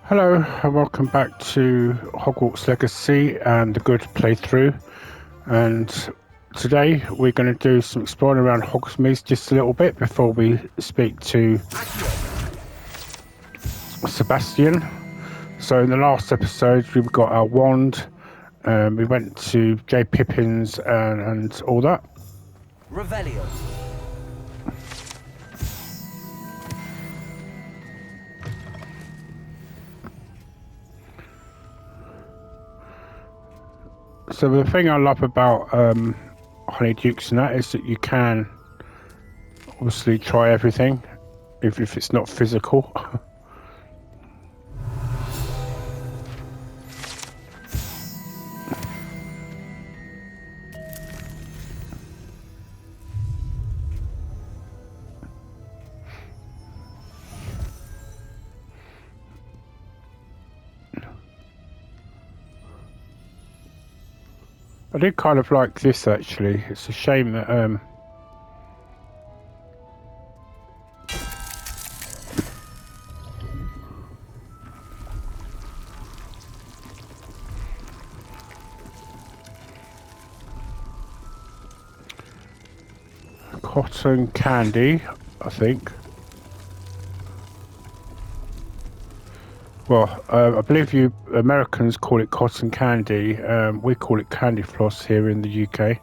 Hello and welcome back to Hogwarts Legacy and the good playthrough. And today we're going to do some exploring around Hogsmeade just a little bit before we speak to Sebastian. So in the last episode we got our wand, we went to J. Pippin's and all that. Revelio. So the thing I love about Honeydukes and that is that you can obviously try everything, even if it's not physical. I did kind of like this actually. It's a shame that cotton candy, I think. Well, I believe you Americans call it cotton candy. We call it candy floss here in the UK.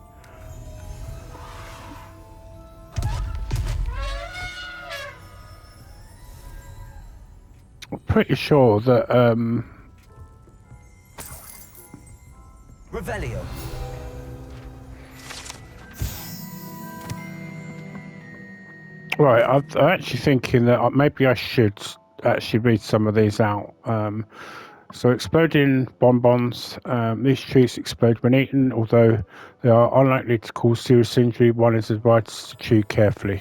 I'm pretty sure that Revelio. right, I'm actually thinking that maybe I should actually read some of these out. So exploding bonbons, these treats explode when eaten, although they are unlikely to cause serious injury. One is advised to chew carefully.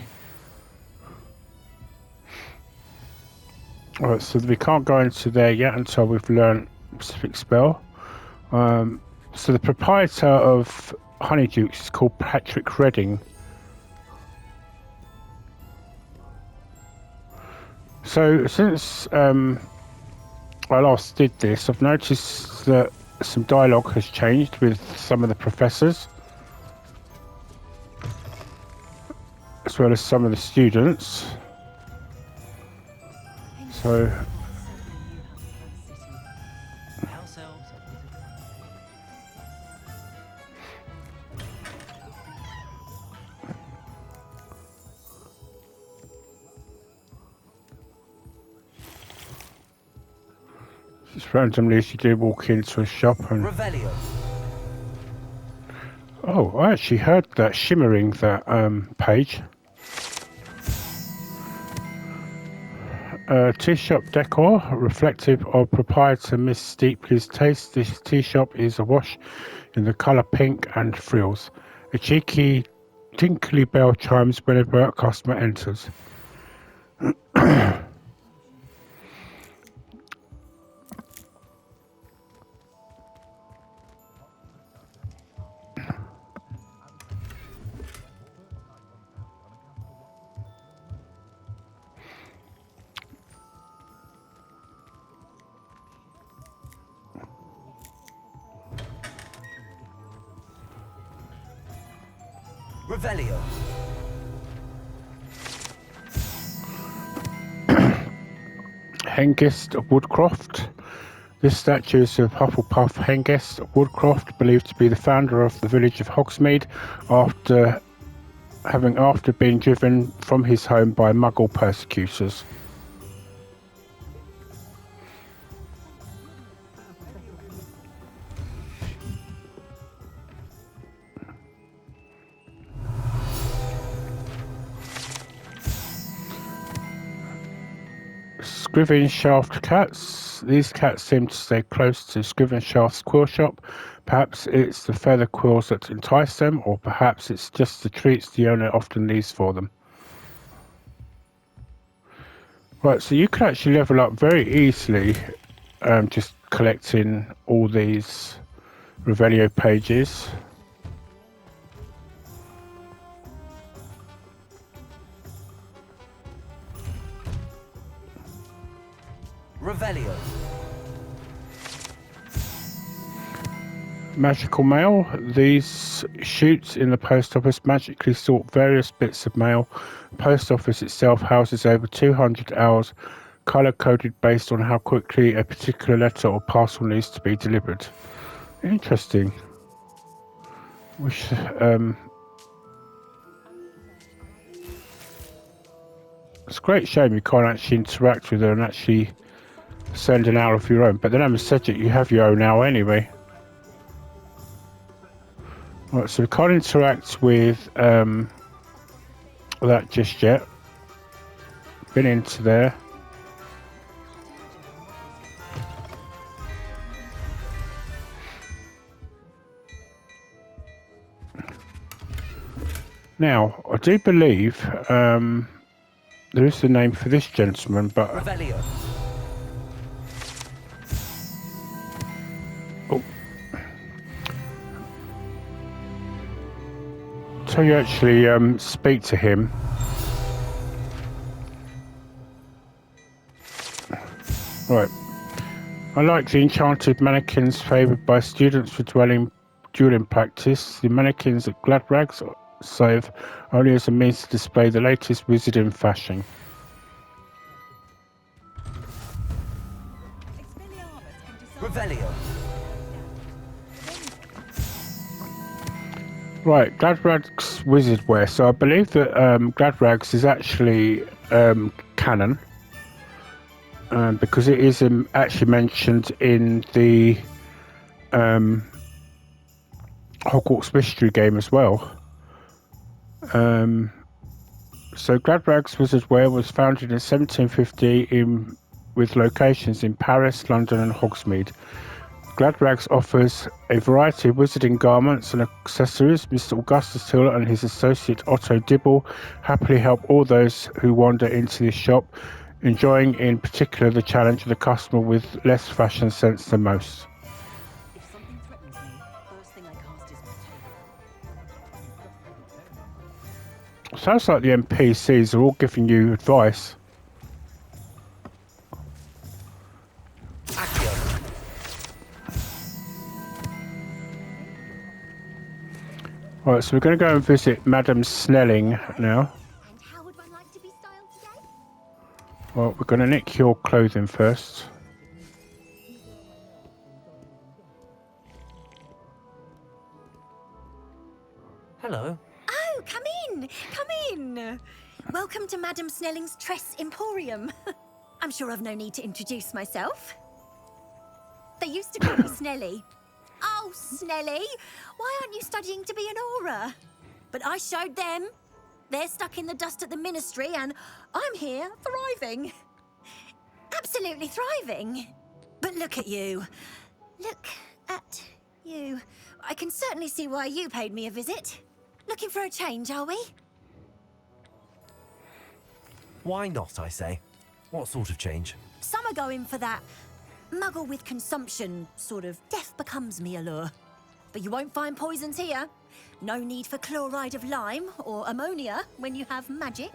Alright, so we can't go into there yet until we've learned a specific spell. So the proprietor of Honeydukes is called Patrick Redding. So since I last did this, I've noticed that some dialogue has changed with some of the professors, as well as some of the students. So just randomly as you do walk into a shop and Revelio. oh, I actually heard that shimmering that page. Tea shop decor, reflective of proprietor Miss Steepley's taste. This tea shop is awash in the colour pink and frills. A cheeky, tinkly bell chimes whenever a customer enters. Revelio. Hengist of Woodcroft. This statue is of Hufflepuff Hengist of Woodcroft, believed to be the founder of the village of Hogsmeade, after been driven from his home by Muggle persecutors. Scrivenshaft cats. These cats seem to stay close to Scrivenshaft's quill shop. Perhaps it's the feather quills that entice them, or perhaps it's just the treats the owner often leaves for them. Right, so you can actually level up very easily just collecting all these Revelio pages. Revelio. Magical mail. These chutes in the post office magically sort various bits of mail. The post office itself houses over 200 hours, color-coded based on how quickly a particular letter or parcel needs to be delivered. Interesting. Which, it's a great shame you can't actually interact with her and actually send an owl of your own. But then having said it, you have your own owl anyway. Right, so we can't interact with that just yet. Been into there. Now, I do believe there is the name for this gentleman, but... Revelio. Oh. So you actually speak to him. Right. I like the enchanted mannequins favoured by students for dueling practice. The mannequins at Gladrags serve only as a means to display the latest wizarding fashion. Revelio. Right, Gladrags wizard wear. So I believe that Gladrags is actually canon. Because it is actually mentioned in the Hogwarts mystery game as well. So Gladrags Wizard Wear was founded in 1750 with locations in Paris, London and Hogsmeade. Gladrags offers a variety of wizarding garments and accessories. Mr. Augustus Hill and his associate Otto Dibble happily help all those who wander into this shop, enjoying in particular the challenge of the customer with less fashion sense than most. If something threatens me, first thing I cast is potato. Sounds like the NPCs are all giving you advice. Accio. Right, so we're going to go and visit Madame Snelling now. And how would one like to be styled today? Well, we're going to nick your clothing first. Hello. Oh, come in! Come in! Welcome to Madame Snelling's Tress Emporium. I'm sure I've no need to introduce myself. They used to call me Snelly. Oh, Snelly! Why aren't you studying to be an aura? But I showed them. They're stuck in the dust at the ministry, and I'm here, thriving. Absolutely thriving. But look at you. Look at you. I can certainly see why you paid me a visit. Looking for a change, are we? Why not, I say? What sort of change? Some are going for that muggle with consumption, sort of death becomes me allure. But you won't find poisons here. No need for chloride of lime or ammonia when you have magic.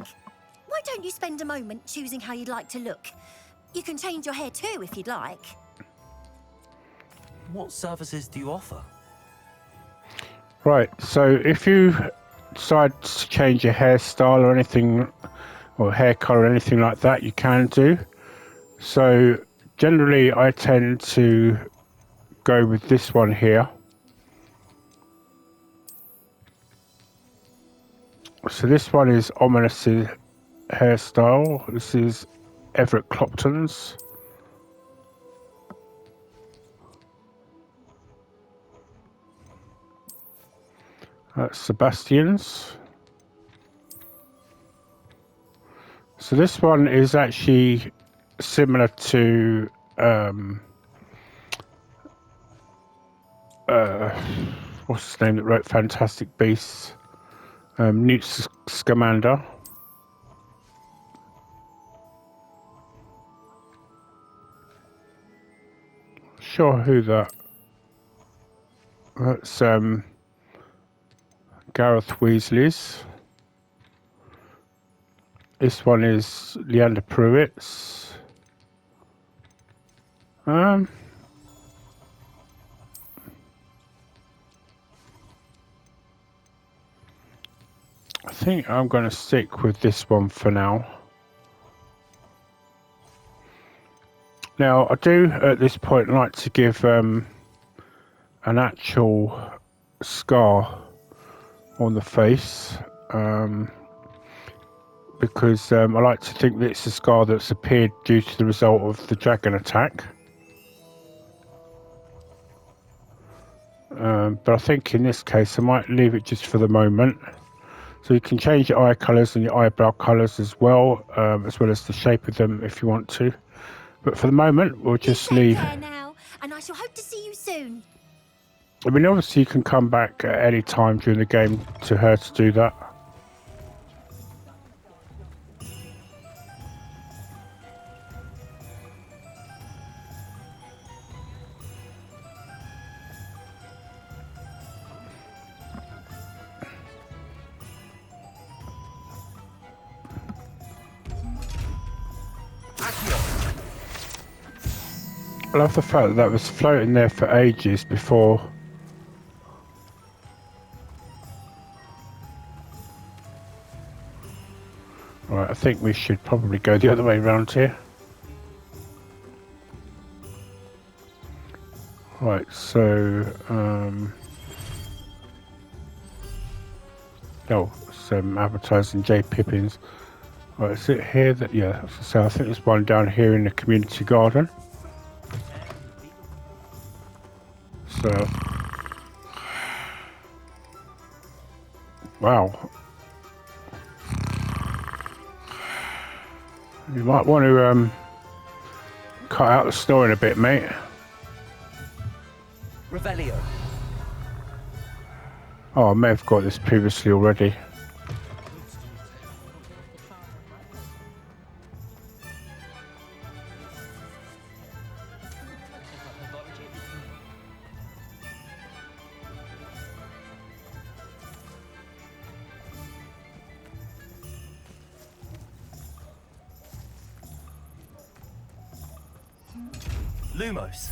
Why don't you spend a moment choosing how you'd like to look? You can change your hair too if you'd like. What services do you offer? Right, so if you decide to change your hairstyle or anything, or hair colour or anything like that, you can do. So generally I tend to go with this one here. So this one is Ominous' hairstyle. This is Everett Clopton's. That's Sebastian's. So this one is actually similar to what's his name that wrote Fantastic Beasts? Newt Scamander. Sure who that. That's Gareth Weasley's. This one is Leander Pruitt's. think I'm going to stick with this one for now. Now, I do at this point like to give an actual scar on the face, because I like to think that it's a scar that's appeared due to the result of the dragon attack. But I think in this case I might leave it just for the moment. So you can change your eye colours and your eyebrow colours as well as the shape of them if you want to. But for the moment, we'll just leave. Take care now, and I shall hope to see you soon. I mean, obviously you can come back at any time during the game to her to do that. I love the fact that that was floating there for ages before. Right, I think we should probably go the other way around here. Right, so some advertising J Pippins. Right, is it here that so I think there's one down here in the community garden. So wow. You might want to cut out the snoring a bit, mate. Revelio. Oh, I may have got this previously already. Lumos.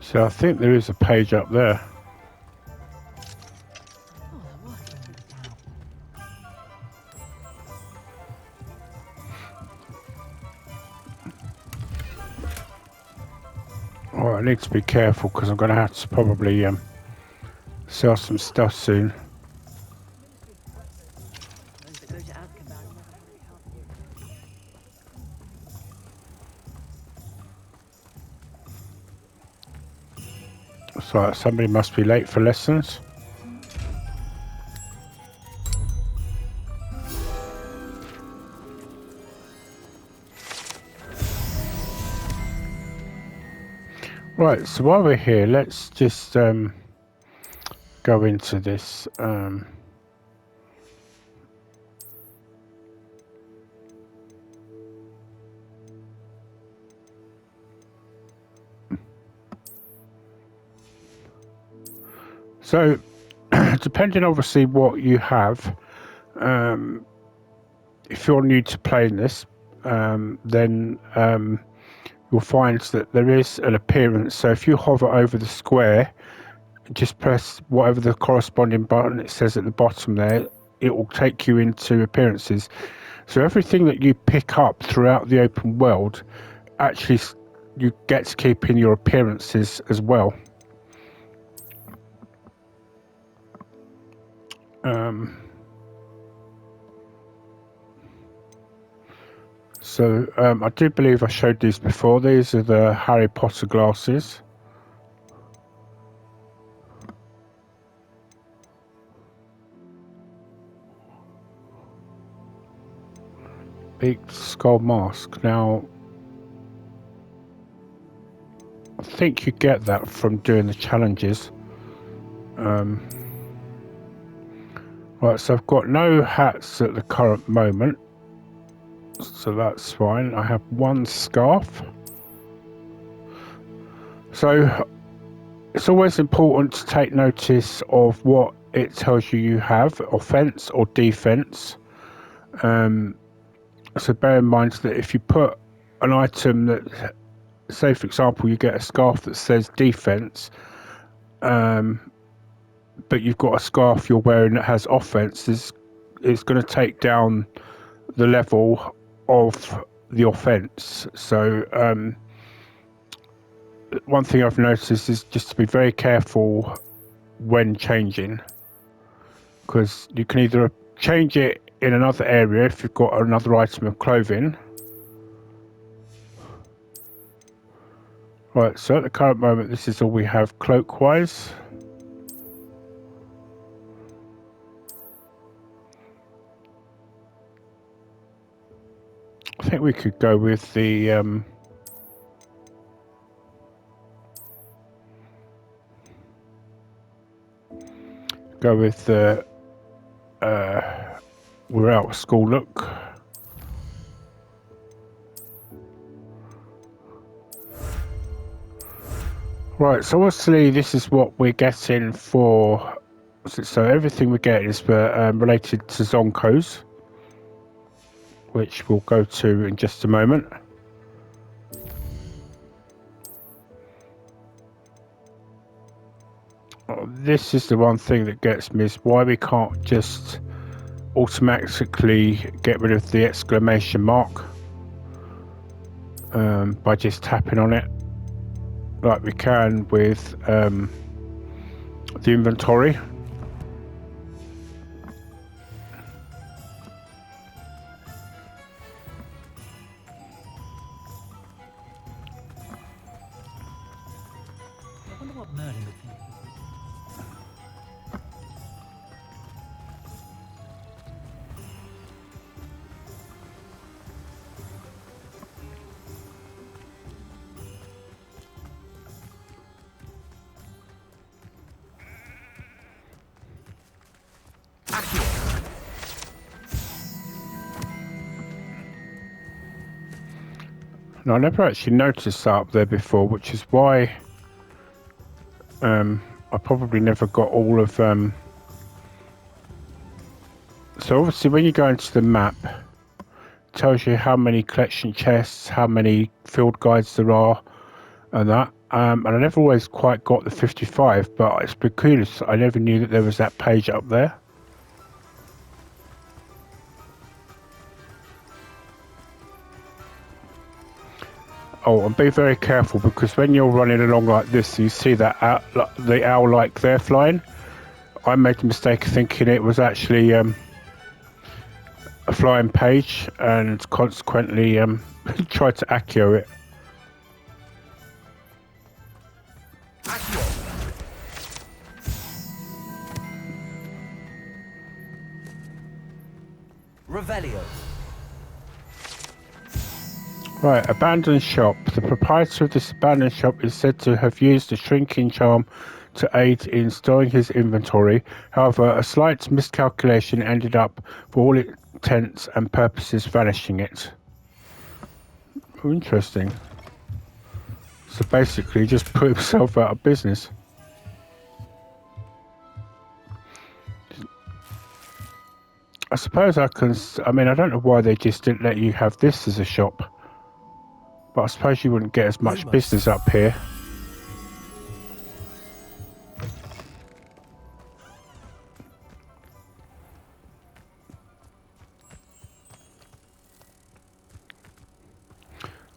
So I think there is a page up there. Oh, I need to be careful because I'm going to have to probably sell some stuff soon. So somebody must be late for lessons. Right, so while we're here, let's just go into this. So, depending obviously what you have, if you're new to playing this, then you'll find that there is an appearance. So if you hover over the square, just press whatever the corresponding button it says at the bottom there, it will take you into appearances. So everything that you pick up throughout the open world, actually you get to keep in your appearances as well. So I do believe I showed these before. These are the Harry Potter glasses. Big skull mask. Now, I think you get that from doing the challenges. Right, so I've got no hats at the current moment, so that's fine. I have one scarf. So it's always important to take notice of what it tells you have, offense or defense. So bear in mind that if you put an item that, say for example, you get a scarf that says defense, but you've got a scarf you're wearing that has offense, it's going to take down the level of the offense. So one thing I've noticed is just to be very careful when changing, because you can either change it in another area if you've got another item of clothing. Right, so at the current moment this is all we have cloak wise. I think we could go with the we're out of school look. Right, so obviously this is what we're getting for, so everything we get is related to Zonkos, which we'll go to in just a moment. This is the one thing that gets me, is why we can't just automatically get rid of the exclamation mark by just tapping on it like we can with the inventory. I wonder what Merlin would think. Now, I never actually noticed that up there before, which is why I probably never got all of so obviously when you go into the map, it tells you how many collection chests, how many field guides there are, and that. And I never always quite got the 55, but it's peculiar. I never knew that there was that page up there. Oh, and be very careful, because when you're running along like this, you see that the owl-like there flying. I made the mistake of thinking it was actually a flying page, and consequently tried to accio it. Revelio. Right, abandoned shop. The proprietor of this abandoned shop is said to have used the shrinking charm to aid in storing his inventory. However, a slight miscalculation ended up, for all intents and purposes, vanishing it. Oh, interesting. So basically, he just put himself out of business. I suppose I can. I mean, I don't know why they just didn't let you have this as a shop. But I suppose you wouldn't get as much business up here.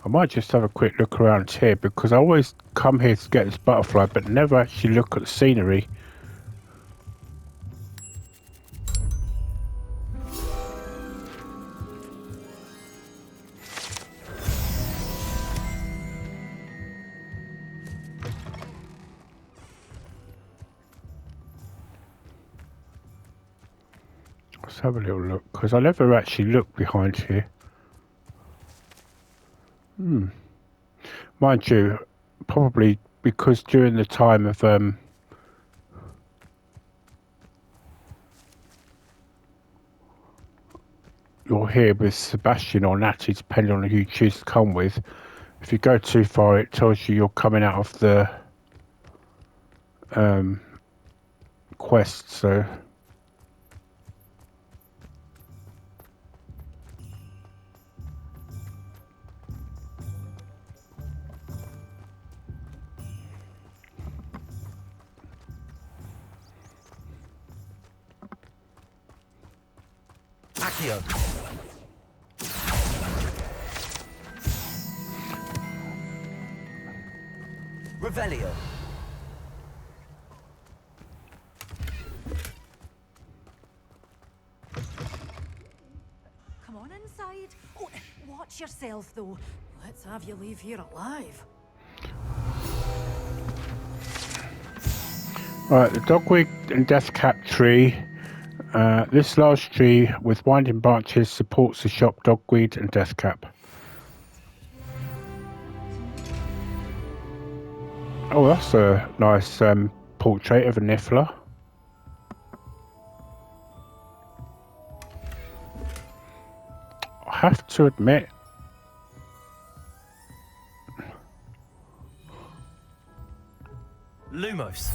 I might just have a quick look around here, because I always come here to get this butterfly but never actually look at the scenery. Let's have a little look, because I never actually look behind here. Mind you, probably because during the time of you're here with Sebastian or Natty, depending on who you choose to come with. If you go too far, it tells you you're coming out of the quest, so Accio. Revelio. Come on inside. Oh, watch yourself, though. Let's have you leave here alive. Right, the dogweed and deathcap tree. This large tree with winding branches supports the shop dogweed and deathcap. Oh, that's a nice portrait of a niffler. I have to admit, Lumos.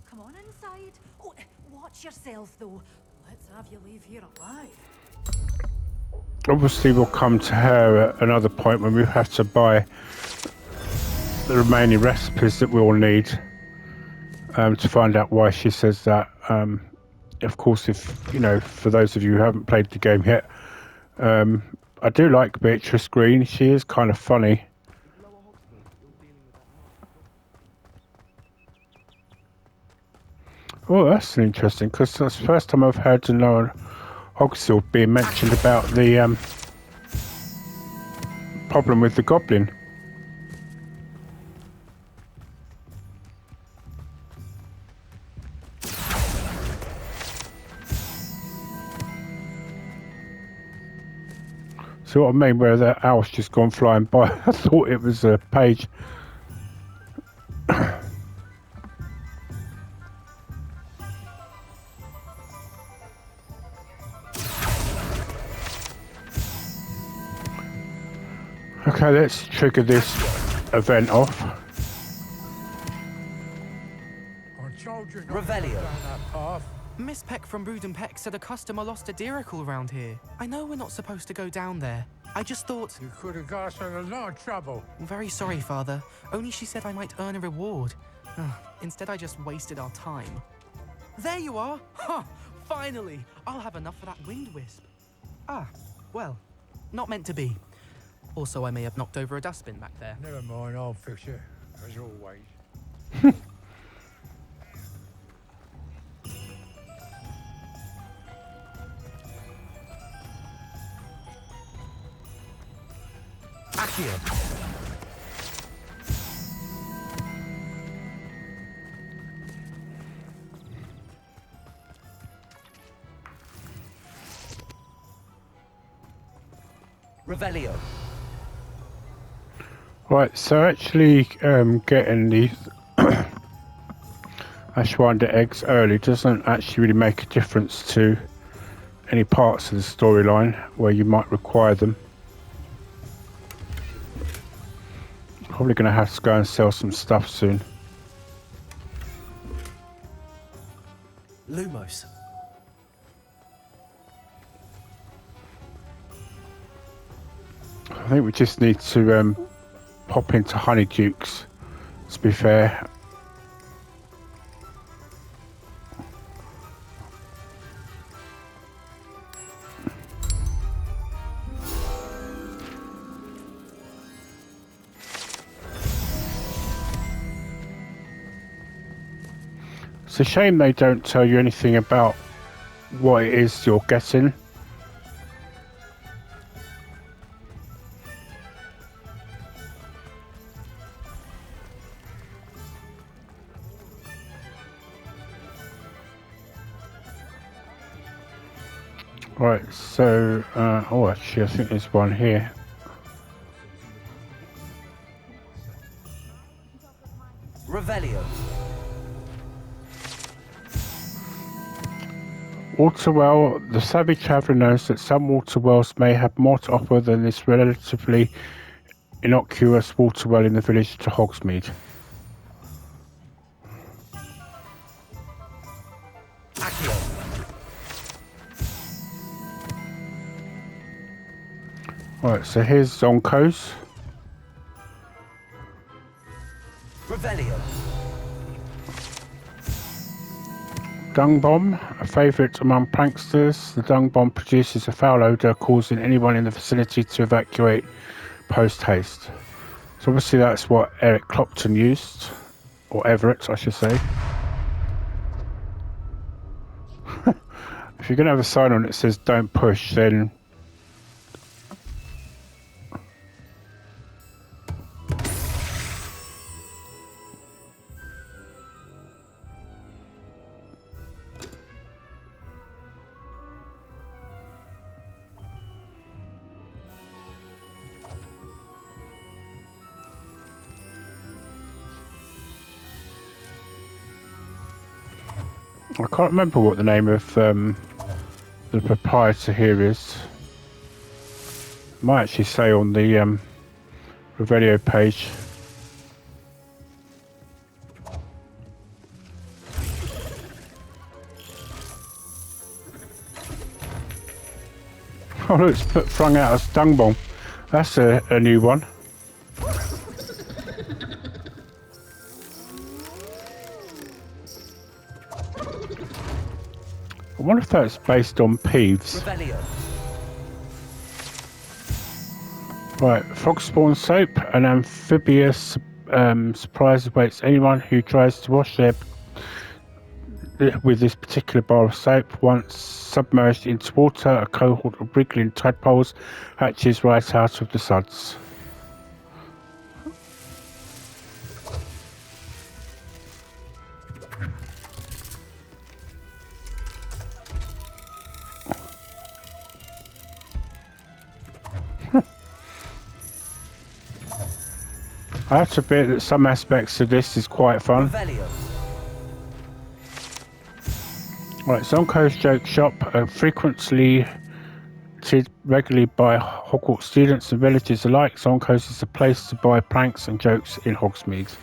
Come on inside. Oh, watch yourself, though. Let's have you leave here alive. obviously we'll come to her at another point when we have to buy the remaining recipes that we'll need to find out why she says that. Of course, if you know, for those of you who haven't played the game yet, I do like Beatrice Green. She is kind of funny. Oh, that's interesting, because that's the first time I've heard the Lower Hogsmeade being mentioned about the problem with the goblin. See what I mean, where that owl's just gone flying by? I thought it was a page. Okay, let's trigger this event off. Revelio. Miss Peck from Brood and Peck said a customer lost a diricle around here. I know we're not supposed to go down there. I just thought... You could have got her in a lot of trouble. I'm very sorry, Father. Only she said I might earn a reward. Instead, I just wasted our time. There you are! Ha! Finally! I'll have enough for that wind wisp. Ah, well, not meant to be. Also, I may have knocked over a dustbin back there. Never mind, I'll fix it, as always. Accio. Revelio. Right, so actually getting these Ashwanda eggs early doesn't actually really make a difference to any parts of the storyline where you might require them. Probably going to have to go and sell some stuff soon. Lumos. I think we just need to pop into Honeydukes, to be fair. It's a shame they don't tell you anything about what it is you're getting. Right, so, oh actually I think there's one here. Revelio. Waterwell. The savvy traveller knows that some waterwells may have more to offer than this relatively innocuous waterwell in the village to Hogsmeade. Accio. Right, so here's Zonko's. Revelio. Dung Bomb, a favourite among pranksters. The Dung Bomb produces a foul odour, causing anyone in the vicinity to evacuate post-haste. So obviously that's what Eric Clopton used. Or Everett, I should say. If you're going to have a sign on it that says don't push, then... I can't remember what the name of the proprietor here is. Might actually say on the Revelio page. Oh look, it's flung out as Dung Bomb. That's a new one. I wonder if that's based on Peeves. Revelio. Right, Fogspawn Soap, an amphibious surprise awaits anyone who tries to wash their with this particular bar of soap. Once submerged into water, a cohort of wriggling tadpoles hatches right out of the suds. I have to admit that some aspects of this is quite fun. Revelio. Right, Zonko's Joke Shop, frequently regularly by Hogwarts students and villagers alike. Zonko's is a place to buy pranks and jokes in Hogsmeade.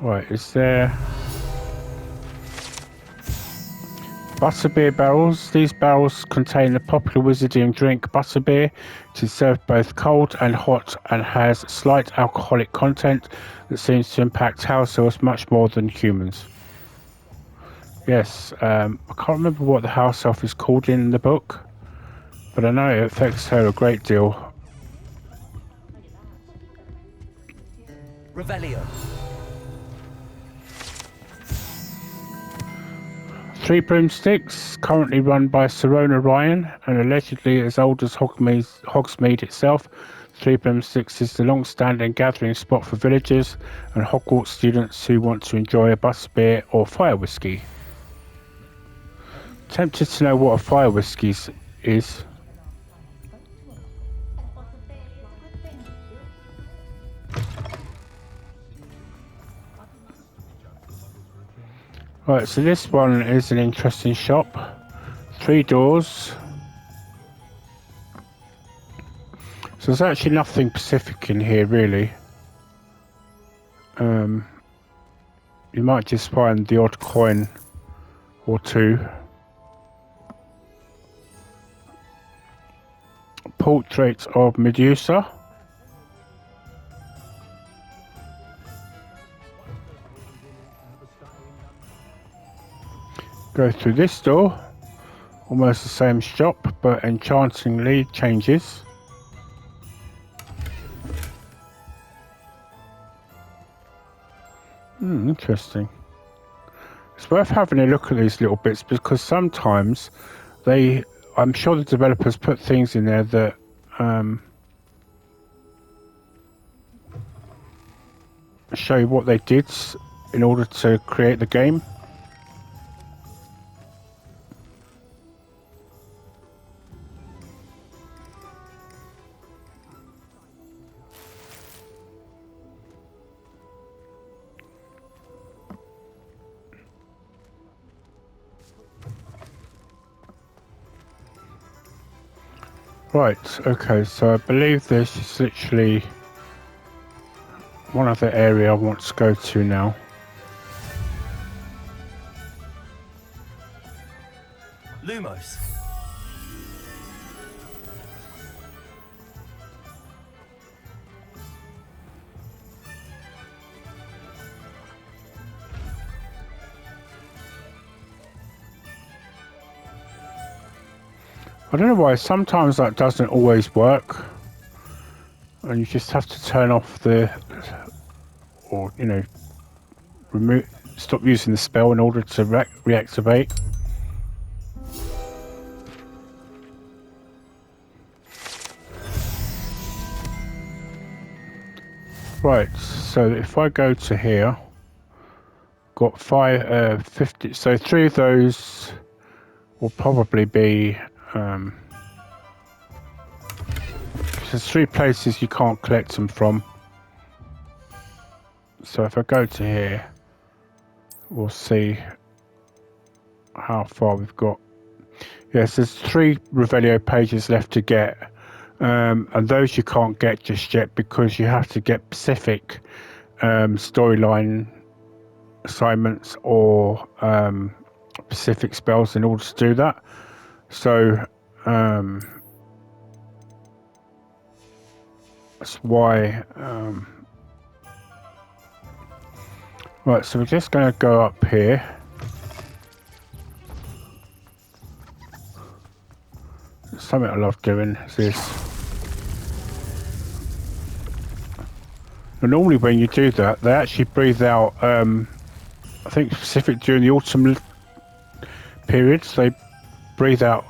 Right, is there... Butterbeer barrels. These barrels contain the popular wizarding drink Butterbeer. It is served both cold and hot and has slight alcoholic content that seems to impact house elves much more than humans. Yes, I can't remember what the house elf is called in the book, but I know it affects her a great deal. Revelio. Three Broomsticks, currently run by Serona Ryan and allegedly as old as Hogsmeade itself. Three Broomsticks is the long-standing gathering spot for villagers and Hogwarts students who want to enjoy a butterbeer or fire whiskey. Tempted to know what a fire whiskey is. Right, so this one is an interesting shop. 3 doors. So there's actually nothing specific in here, really. You might just find the odd coin or two. Portrait of Medusa. Go through this door. Almost the same shop, but enchantingly changes. Interesting. It's worth having a look at these little bits because sometimes I'm sure the developers put things in there that show you what they did in order to create the game. Right, okay, so I believe this is literally one other area I want to go to now. Lumos. I don't know why, sometimes that doesn't always work. And you just have to turn off the, or, you know, stop using the spell in order to reactivate. Right, so if I go to here, got 50, so 3 of those will probably be, there's 3 places you can't collect them from. So if I go to here, we'll see how far we've got. Yes, there's 3 Revelio pages left to get, and those you can't get just yet because you have to get specific storyline assignments or specific spells in order to do that. So that's why. Right, so we're just going to go up here. Something I love doing is this. And normally when you do that, they actually breathe out, I think specific during the autumn periods, they breathe out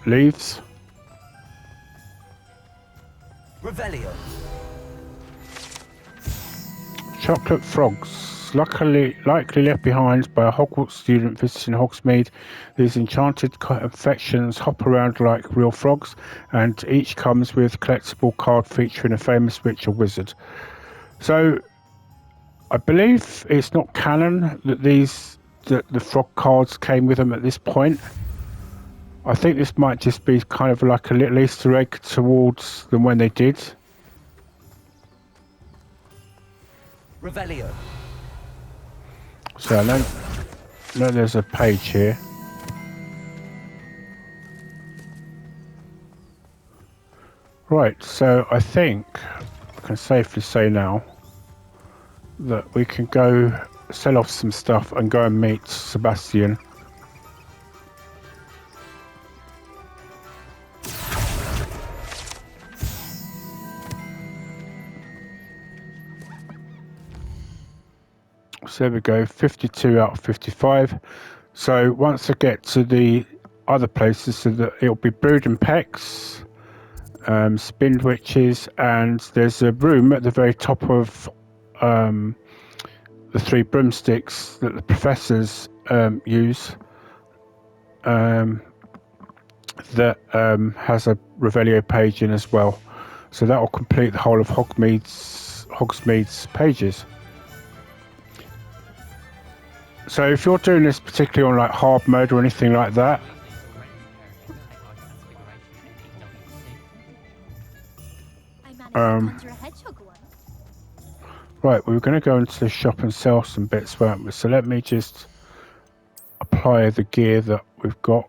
leaves. Revelio. Chocolate frogs, likely left behind by a Hogwarts student visiting Hogsmeade. These enchanted confections hop around like real frogs, and each comes with a collectible card featuring a famous witch or wizard. So, I believe it's not canon that the frog cards came with them at this point. I think this might just be kind of like a little Easter egg towards them when they did. Revelio. So I know there's a page here. Right, so I think I can safely say now that we can go sell off some stuff and go and meet Sebastian. So there we go, 52 out of 55. So once I get to the other places, so that it'll be Brood and Pecks, Spin Witches, and there's a room at the very top of the 3 broomsticks that the professors use that has a Revelio page in as well. So that will complete the whole of Hogsmeade's pages. So if you're doing this particularly on like hard mode or anything like that, right, we were going to go into the shop and sell some bits, weren't we? So let me just apply the gear that we've got.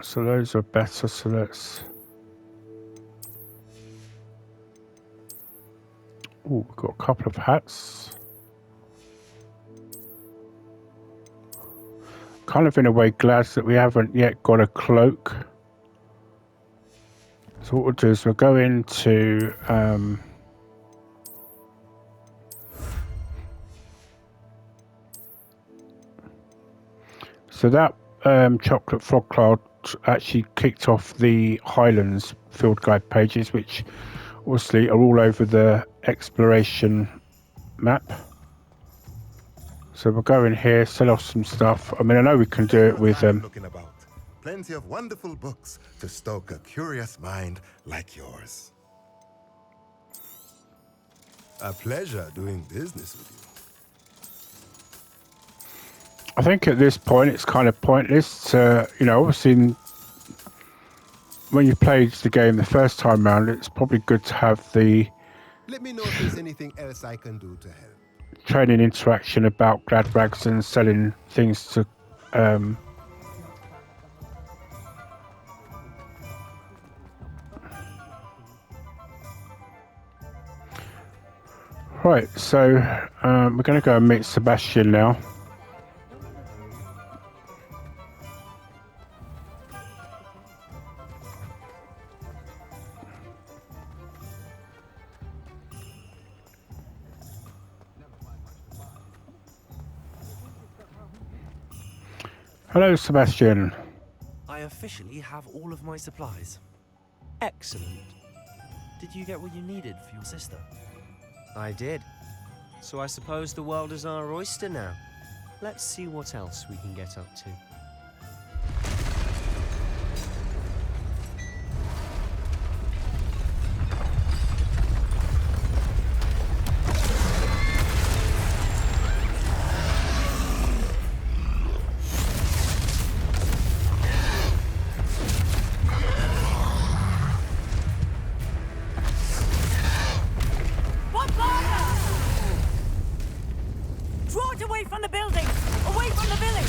So those are better, so let's... Oh, we've got a couple of hats. Kind of in a way glad that we haven't yet got a cloak. So what we'll do is we'll go into so that chocolate frog cloud actually kicked off the Highlands field guide pages, which obviously are all over the exploration map. So we'll go in here, sell off some stuff. I mean, I know we can do it with looking about. Plenty of wonderful books to stoke a curious mind like yours. A pleasure doing business with you. I think at this point it's kind of pointless to, you know, obviously when you played the game the first time round, it's probably good to have the Let me know if there's anything else I can do to help. training interaction about glad rags and selling things to right, so we're going to go and meet Sebastian now. Hello, Sebastian. I officially have all of my supplies. Excellent. Did you get what you needed for your sister? I did. So I suppose the world is our oyster now. Let's see what else we can get up to. Draw it away from the building! Away from the village!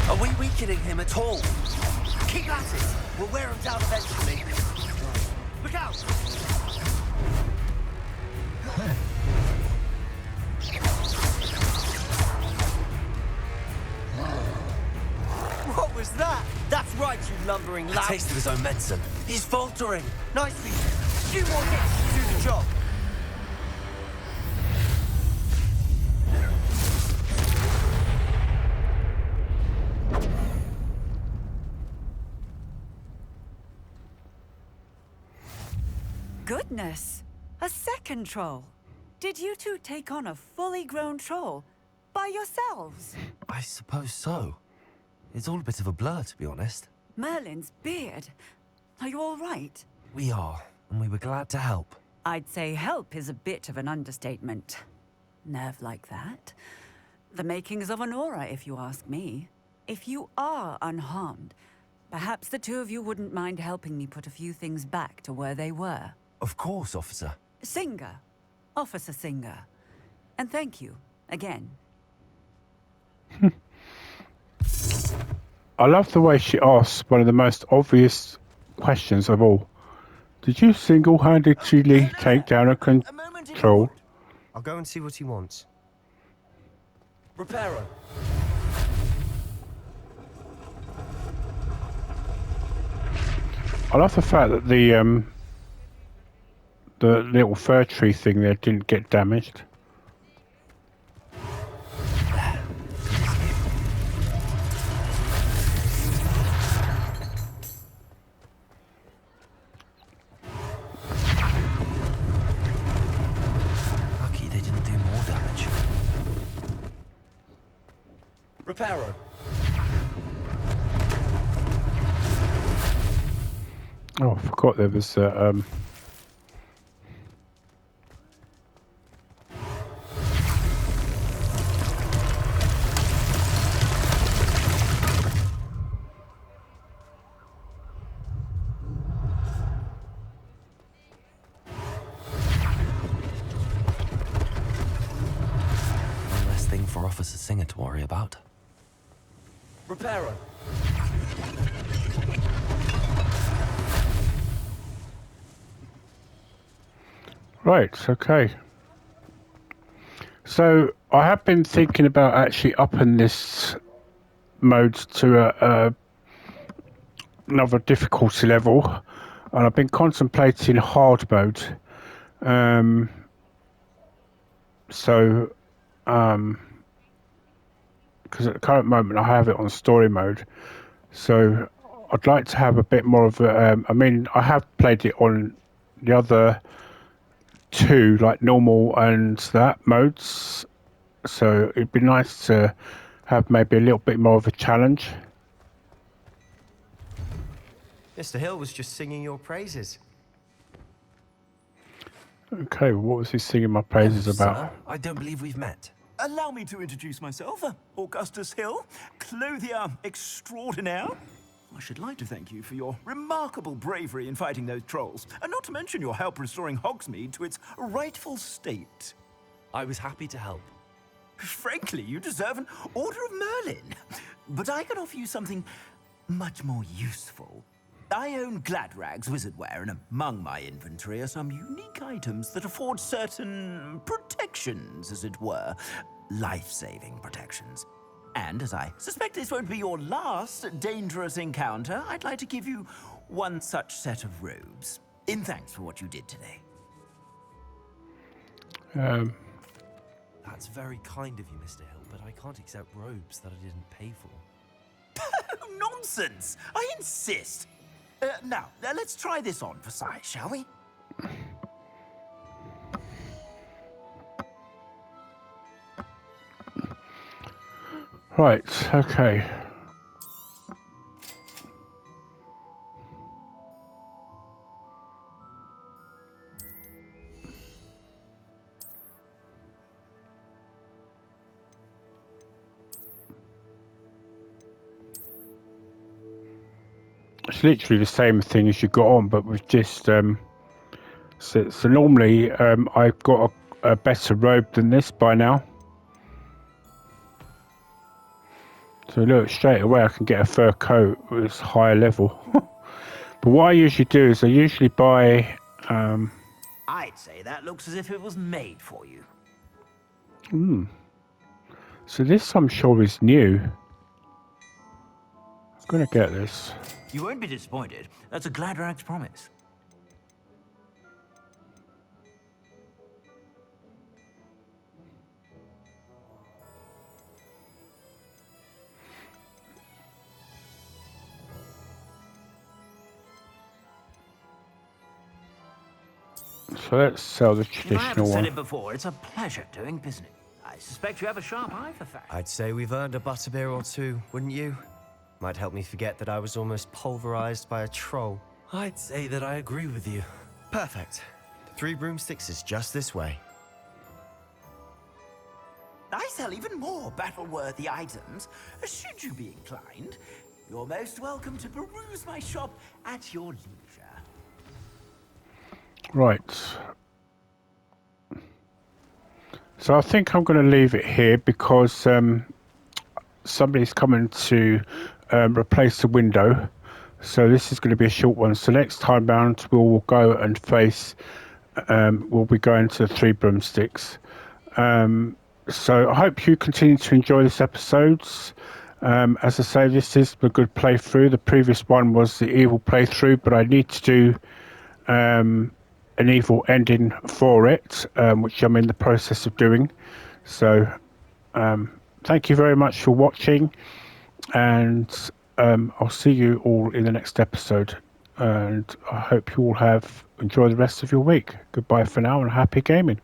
Are we weakening him at all? Keep at it! We'll wear him down eventually. Look out! What was that? That's right, you lumbering A lad. taste of his own medicine. He's faltering. Nicely. Few more hits to do the job. Goodness! A second troll! Did you two take on a fully grown troll? By yourselves? I suppose so. It's all a bit of a blur, to be honest. Merlin's beard. Are you all right? We are, and we were glad to help. I'd say help is a bit of an understatement. Nerve like that. The makings of an aura, if you ask me. If you are unharmed, perhaps the two of you wouldn't mind helping me put a few things back to where they were. Of course, officer. Singer. Officer Singer. And thank you, again. I love the way she asks one of the most obvious questions of all. Did you single-handedly take down a control? I'll go and see what he wants. Reparo. I love the fact that the little fir tree thing there didn't get damaged. Lucky they didn't do more damage. Reparo. Oh, I forgot there was One less thing for Officer Singer to worry about. Reparo. right, okay. So I have been thinking about actually upping this mode to another difficulty level, and I've been contemplating hard mode. Because at the current moment I have it on story mode, so I'd like to have a bit more of a. I mean, I have played it on the other two, like normal and that modes, So it'd be nice to have maybe a little bit more of a challenge. Mr. Hill was just singing your praises. Okay, what was he singing my praises Hello, about? sir. I don't believe we've met. Allow me to introduce myself, Augustus Hill, clothier extraordinaire. I should like to thank you for your remarkable bravery in fighting those trolls, and not to mention your help restoring Hogsmeade to its rightful state. I was happy to help. Frankly, you deserve an Order of Merlin. But I can offer you something much more useful. I own Gladrag's wizardware, and among my inventory are some unique items that afford certain protections, as it were. Life-saving protections. And as I suspect this won't be your last dangerous encounter, I'd like to give you one such set of robes, in thanks for what you did today. That's very kind of you, Mr. Hill, but I can't accept robes that I didn't pay for. Nonsense! I insist! Now, let's try this on for size, shall we? Right, okay. It's literally the same thing as you got on, but with just so normally I've got a better robe than this by now. So look, straight away I can get a fur coat with higher level. But what I usually do is I usually buy I'd say that looks as if it was made for you. so this I'm sure is new. I'm gonna get this. You won't be disappointed. That's a Gladrag's promise. So let's sell the If I haven't traditional said one. it before, it's a pleasure doing business. I suspect you have a sharp eye for facts. I'd say we've earned a butterbeer or two, wouldn't you? Might help me forget that I was almost pulverized by a troll. I'd say that I agree with you. Perfect. 3 broomsticks is just this way. I sell even more battle-worthy items. Should you be inclined, you're most welcome to peruse my shop at your leisure. Right. So I think I'm going to leave it here because somebody's coming to replace the window. So this is going to be a short one. So next time round we'll go and face, we'll be going to 3 broomsticks. So I hope you continue to enjoy this episodes. As I say, this is a good playthrough. The previous one was the evil playthrough, but I need to do an evil ending for it, which I'm in the process of doing. So thank you very much for watching, and I'll see you all in the next episode, and I hope you all have enjoy the rest of your week. Goodbye for now, and happy gaming.